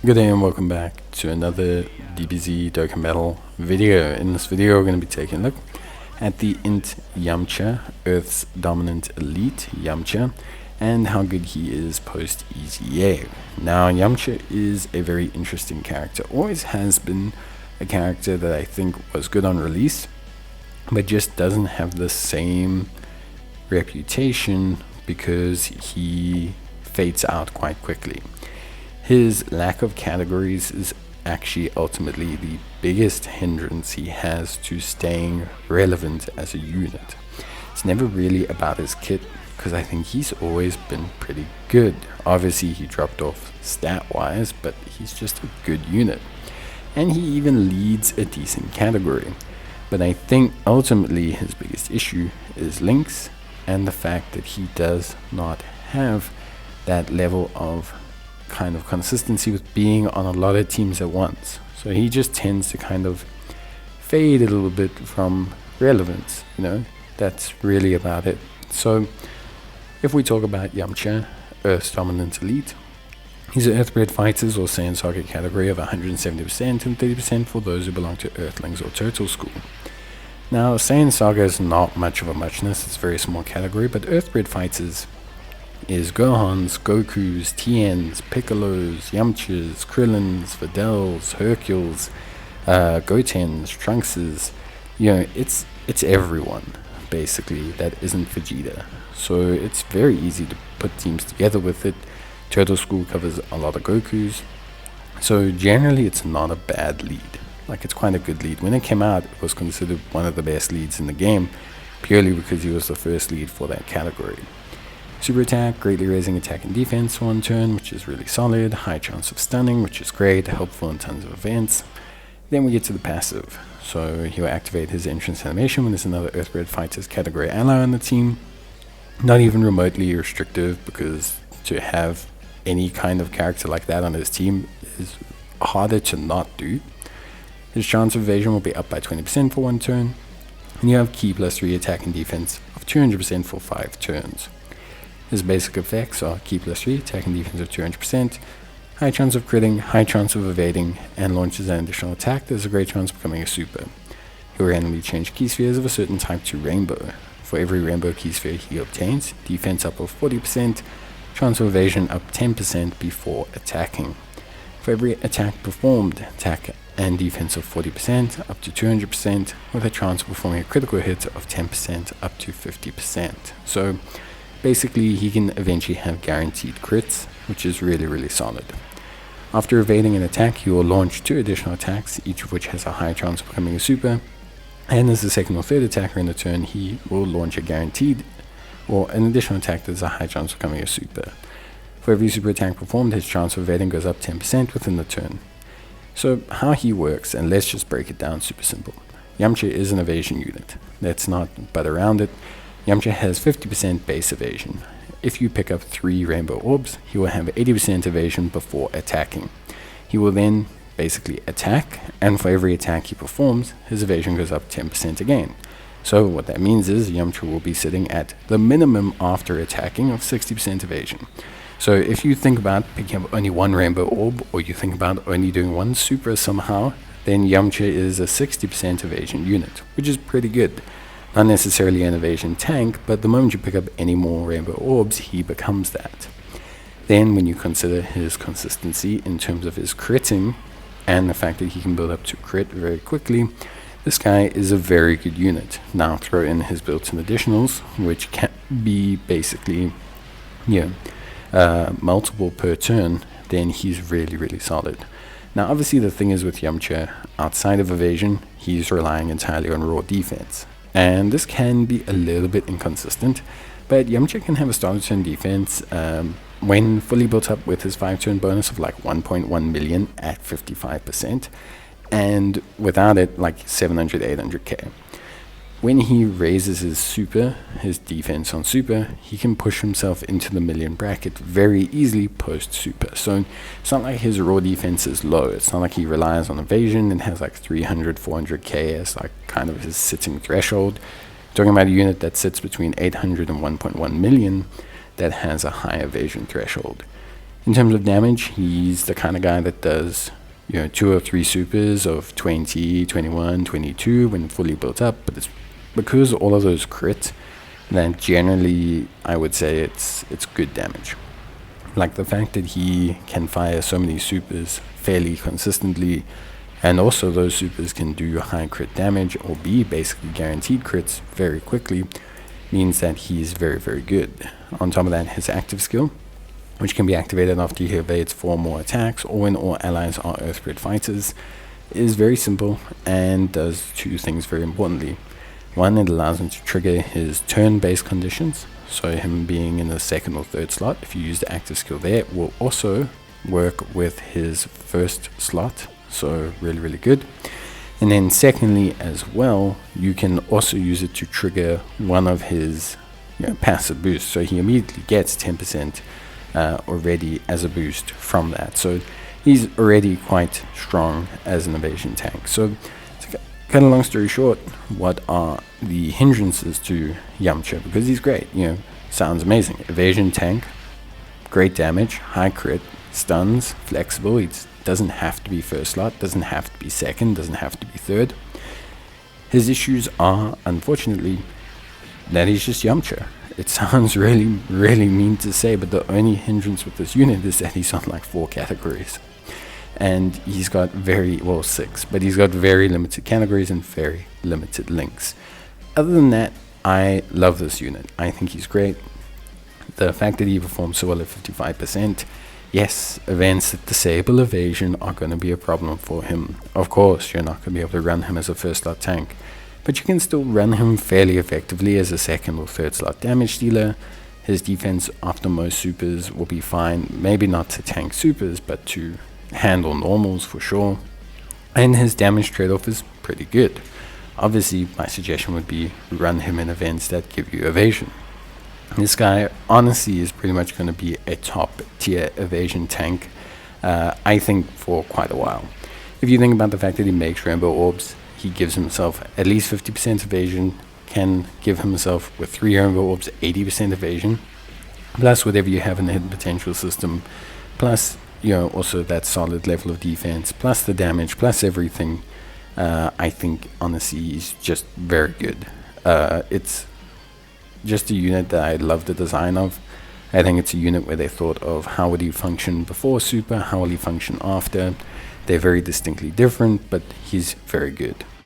Good day and welcome back to another DBZ Dokkan Battle video. In this video we're going to be taking a look at the INT Yamcha, Earth's dominant elite Yamcha, and how good he is post EZA. Now Yamcha is a very interesting character, always has been a character that I think was good on release, but just doesn't have the same reputation because he fades out quite quickly. His lack of categories is actually ultimately the biggest hindrance he has to staying relevant as a unit. It's never really about his kit, because I think he's always been pretty good. Obviously he dropped off stat wise, but he's just a good unit. And he even leads a decent category. But I think ultimately his biggest issue is links, and the fact that he does not have that level of kind of consistency with being on a lot of teams at once. So he just tends to kind of fade a little bit from relevance, that's really about it. So if we talk about Yamcha, Earth's dominant elite, he's an Earthbred Fighters or Saiyan Saga category of 170% and 30% for those who belong to Earthlings or Turtle School. Now Saiyan Saga is not much of a muchness, it's a very small category, but Earthbred Fighters is Gohans, Gokus, Tiens, Piccolos, Yamchas, Krillins, Videls, Hercules, Gotens, Trunkses. It's everyone basically that isn't Vegeta. So it's very easy to put teams together with it. Turtle School covers a lot of Gokus. So generally it's not a bad lead. Like, it's quite a good lead. When it came out, it was considered one of the best leads in the game, purely because he was the first lead for that category. Super attack, greatly raising attack and defense one turn, which is really solid. High chance of stunning, which is great, helpful in tons of events. Then we get to the passive. So he'll activate his entrance animation when there's another Earthbred Fighters category ally on the team. Not even remotely restrictive, because to have any kind of character like that on his team is harder to not do. His chance of evasion will be up by 20% for one turn. And you have key +3 attack and defense of 200% for 5 turns. His basic effects are key +3, attack and defense of 200%, high chance of critting, high chance of evading, and launches an additional attack. There's a great chance of becoming a super. He'll randomly change key spheres of a certain type to rainbow. For every rainbow key sphere he obtains, defense up of 40%, chance of evasion up 10% before attacking. For every attack performed, attack and defense of 40% up to 200%, with a chance of performing a critical hit of 10% up to 50%. So basically, he can eventually have guaranteed crits, which is really solid. After evading an attack, he will launch 2 additional attacks, each of which has a high chance of becoming a super. And as the second or third attacker in the turn, he will launch a guaranteed or an additional attack that has a high chance of becoming a super. For every super attack performed, his chance of evading goes up 10% within the turn. So how he works, and let's just break it down super simple. Yamcha is an evasion unit. Let's not butt around it. Yamcha has 50% base evasion. If you pick up 3 rainbow orbs, he will have 80% evasion before attacking. He will then basically attack, and for every attack he performs, his evasion goes up 10% again. So what that means is Yamcha will be sitting at the minimum after attacking of 60% evasion. So if you think about picking up only 1 rainbow orb, or you think about only doing 1 super somehow, then Yamcha is a 60% evasion unit, which is pretty good. Not necessarily an evasion tank, but the moment you pick up any more rainbow orbs, he becomes that. Then when you consider his consistency in terms of his critting, and the fact that he can build up to crit very quickly, this guy is a very good unit. Now throw in his built-in additionals, which can be basically multiple per turn, then he's really solid. Now obviously the thing is with Yamcha, outside of evasion, he's relying entirely on raw defense. And this can be a little bit inconsistent, but Yamcha can have a starter turn defense when fully built up with his 5-turn bonus of like 1.1 million at 55%, and without it like 700-800k. When he raises his super, his defense on super, he can push himself into the million bracket very easily post super. So it's not like his raw defense is low. It's not like he relies on evasion and has like 300-400k as like kind of his sitting threshold. Talking about a unit that sits between 800 and 1.1 million that has a high evasion threshold. In terms of damage, he's the kind of guy that does 2 or 3 supers of 20, 21, 22 when fully built up, but it's because all of those crit that generally I would say it's good damage. Like the fact that he can fire so many supers fairly consistently, and also those supers can do high crit damage or be basically guaranteed crits very quickly, means that he's very, very good. On top of that, his active skill, which can be activated after he evades 4 more attacks or when all allies are Earthgrid fighters, is very simple and does 2 things very importantly. One, it allows him to trigger his turn-based conditions, so him being in the 2nd or 3rd slot, if you use the active skill there, will also work with his 1st slot, so really, really good. And then secondly as well, you can also use it to trigger one of his passive boosts, so he immediately gets 10% already as a boost from that. So he's already quite strong as an evasion tank. So to cut a long story short, what are the hindrances to Yamcha? Because he's great, sounds amazing. Evasion tank, great damage, high crit, stuns, flexible. It doesn't have to be 1st slot, doesn't have to be 2nd, doesn't have to be 3rd. His issues are, unfortunately, that he's just Yamcha. It sounds really, really mean to say, but the only hindrance with this unit is that he's on like 4 categories. And he's got 6, but he's got very limited categories and very limited links. Other than that, I love this unit. I think he's great. The fact that he performs so well at 55%, yes, events that disable evasion are going to be a problem for him. Of course, you're not going to be able to run him as a 1st slot tank, but you can still run him fairly effectively as a 2nd or 3rd slot damage dealer. His defense after most supers will be fine, maybe not to tank supers, but to handle normals for sure. And his damage trade-off is pretty good. Obviously, my suggestion would be run him in events that give you evasion. This guy honestly is pretty much going to be a top tier evasion tank, I think, for quite a while. If you think about the fact that he makes rainbow orbs, he gives himself at least 50% evasion, can give himself with 3 rainbow orbs 80% evasion, plus whatever you have in the hidden potential system, plus also that solid level of defense, plus the damage, plus everything. I think honestly he's just very good. It's just a unit that I love the design of. I think it's a unit where they thought of how would he function before super, how will he function after. They're very distinctly different, but he's very good.